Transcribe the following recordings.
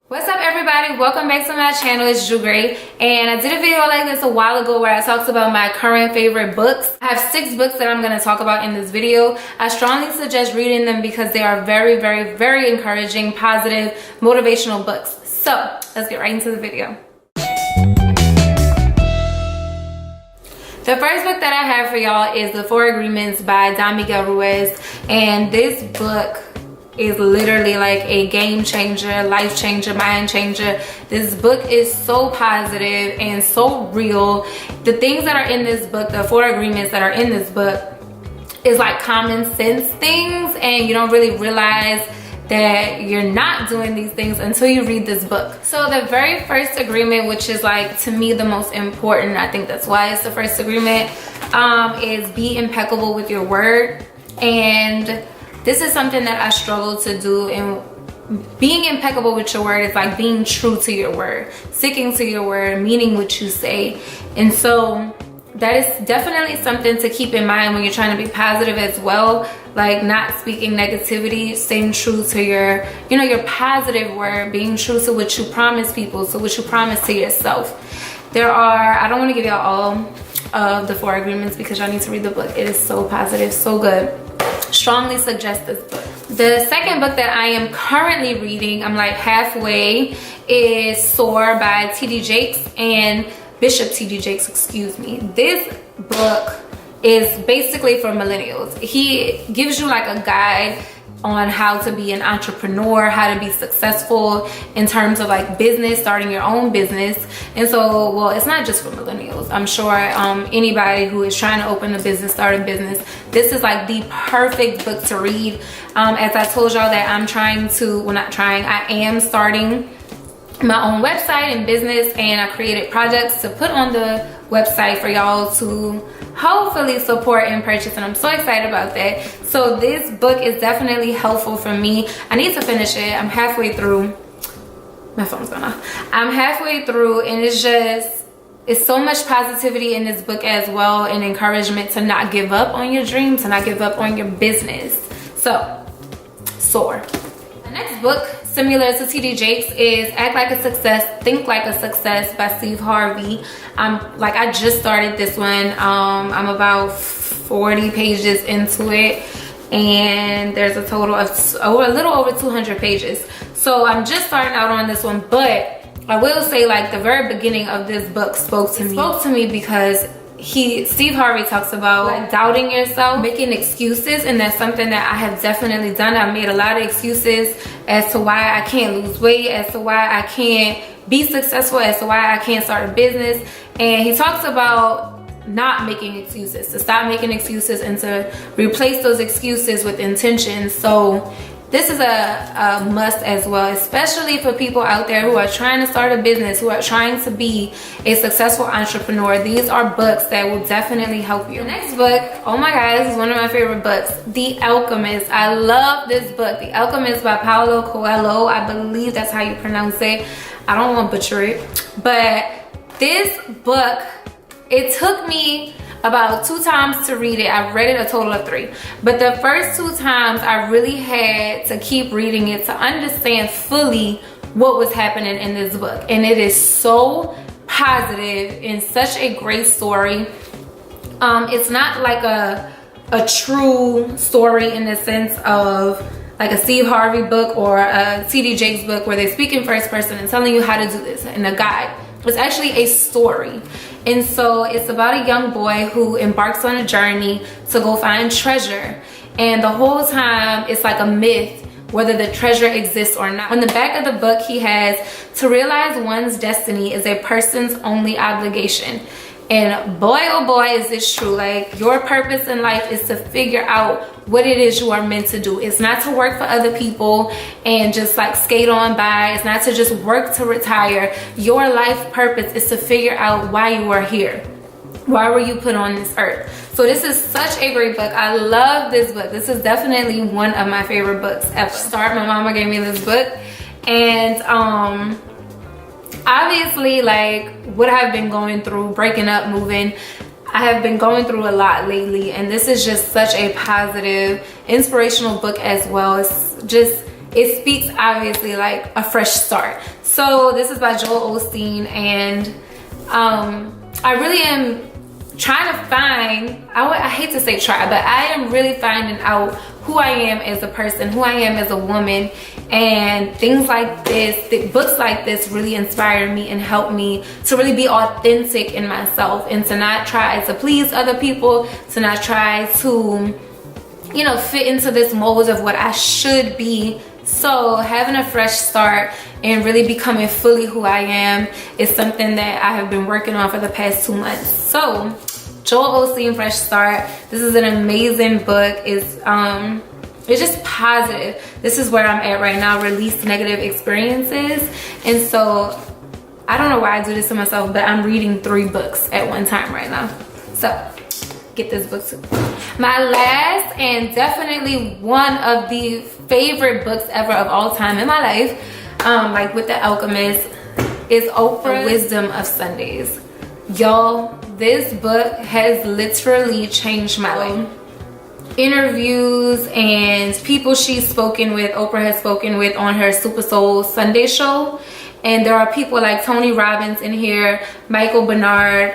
What's up everybody, welcome back to my channel. It's Jugray, and I did a video like this a while ago where I talked about my current favorite books. I have 6 books that I'm going to talk about in this video. I strongly suggest reading them because they are very encouraging, positive, motivational books. So let's get right into the video. The first book that I have for y'all is The 4 Agreements by Miguel Ruiz, and this book is literally like a game changer, life changer, mind changer. This book is so positive and so real. The things that are in this book, the 4 agreements that are in this book, is like common sense things, and you don't really realize that you're not doing these things until you read this book. So the very first agreement, which is like to me the most important, I think that's why it's the first agreement, is be impeccable with your word. And this is something that I struggle to do, and being impeccable with your word is like being true to your word, sticking to your word, meaning what you say. And so that is definitely something to keep in mind when you're trying to be positive as well, like not speaking negativity, staying true to your, your positive word, being true to what you promise people, to what you promise to yourself. There are, I don't want to give y'all all of the 4 agreements because y'all need to read the book. It is so positive, so good. Strongly suggest this book. The second book that I am currently reading, I'm like halfway, is SOAR by T.D. Jakes and Bishop T.D. Jakes, excuse me. This book is basically for millennials. He gives you like a guide on how to be an entrepreneur, how to be successful in terms of like business, starting your own business. And so, well, it's not just for millennials. I'm sure anybody who is trying to open a business, start a business, this is like the perfect book to read. As I told y'all that I'm trying to, well, not trying, I am starting my own website and business, and I created projects to put on the website for y'all to hopefully support and purchase, and I'm so excited about that. So this book is definitely helpful for me. I need to finish it. I'm halfway through. My phone's going off. I'm halfway through, and it's so much positivity in this book as well, and encouragement to not give up on your dreams, to not give up on your business. So SOAR. The next book, similar to T.D. Jakes, is Act Like a Success, Think Like a Success by Harvey. I just started this one. I'm about 40 pages into it, and there's a total of a little over 200 pages. So I'm just starting out on this one, but I will say like the very beginning of this book spoke to me. It spoke to me because Harvey talks about like doubting yourself, making excuses, and that's something that I have definitely done. I've made a lot of excuses as to why I can't lose weight, as to why I can't be successful, as to why I can't start a business. And he talks about not making excuses, to stop making excuses and to replace those excuses with intentions. So this is a must as well, especially for people out there who are trying to start a business, who are trying to be a successful entrepreneur. These are books that will definitely help you. The next book, oh my god, this is one of my favorite books, The Alchemist. I love this book, The Alchemist by Paulo Coelho. I believe that's how you pronounce it. I don't want to butcher it. But this book, it took me about 2 times to read it. I've read it a total of 3, but the first 2 times I really had to keep reading it to understand fully what was happening in this book. And it is so positive and such a great story. It's not like a true story in the sense of like a Harvey book or a T.D. Jakes book where they speak in first person and telling you how to do this in a guide. It's actually a story. And so it's about a young boy who embarks on a journey to go find treasure. And the whole time it's like a myth whether the treasure exists or not. On the back of the book he has, to realize one's destiny is a person's only obligation. And boy, oh boy, is this true. Like, your purpose in life is to figure out what it is you are meant to do. It's not to work for other people and just like skate on by. It's not to just work to retire. Your life purpose is to figure out why you are here. Why were you put on this earth? So this is such a great book. I love this book. This is definitely one of my favorite books ever. My mama gave me this book, and obviously, like what I've been going through, breaking up, moving, I have been going through a lot lately, and this is just such a positive, inspirational book as well. It's just it speaks obviously like a fresh start. So this is by Joel Osteen, and I really am trying to find, I hate to say try, but I am really finding out who I am as a person, who I am as a woman, and things like this, books like this really inspire me and help me to really be authentic in myself, and to not try to please other people, to not try to, you know, fit into this mold of what I should be. So having a fresh start and really becoming fully who I am is something that I have been working on for the past 2 months. So Joel Osteen, Fresh Start. This is an amazing book. It's just positive. This is where I'm at right now, release negative experiences. And so I don't know why I do this to myself, but I'm reading 3 books at one time right now. So get this book too. My last and definitely one of the favorite books ever of all time in my life, like with The Alchemist, is Oprah, Wisdom of Sundays. Y'all, this book has literally changed my life. Interviews and people she's spoken with, Oprah has spoken with on her Super Soul Sunday show. And there are people like Tony Robbins in here, Michael Bernard,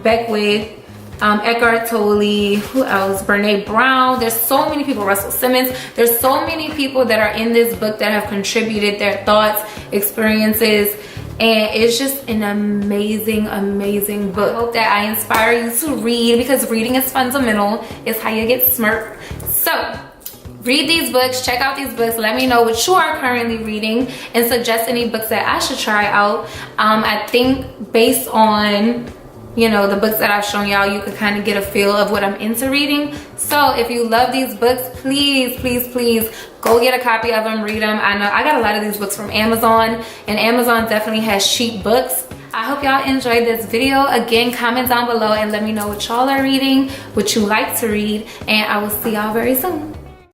Beckwith, Eckhart Tolle, who else? Brene Brown. There's so many people, Russell Simmons. There's so many people that are in this book that have contributed their thoughts, experiences, and it's just an amazing, amazing book. I hope that I inspire you to read, because reading is fundamental. It's how you get smart. So read these books, check out these books, let me know what you are currently reading, and suggest any books that I should try out. I think based on, you know, the books that I've shown y'all, you could kind of get a feel of what I'm into reading. So if you love these books, please, please, please go get a copy of them, read them. I know I got a lot of these books from Amazon, and Amazon definitely has cheap books. I hope y'all enjoyed this video. Again, comment down below and let me know what y'all are reading, what you like to read, and I will see y'all very soon.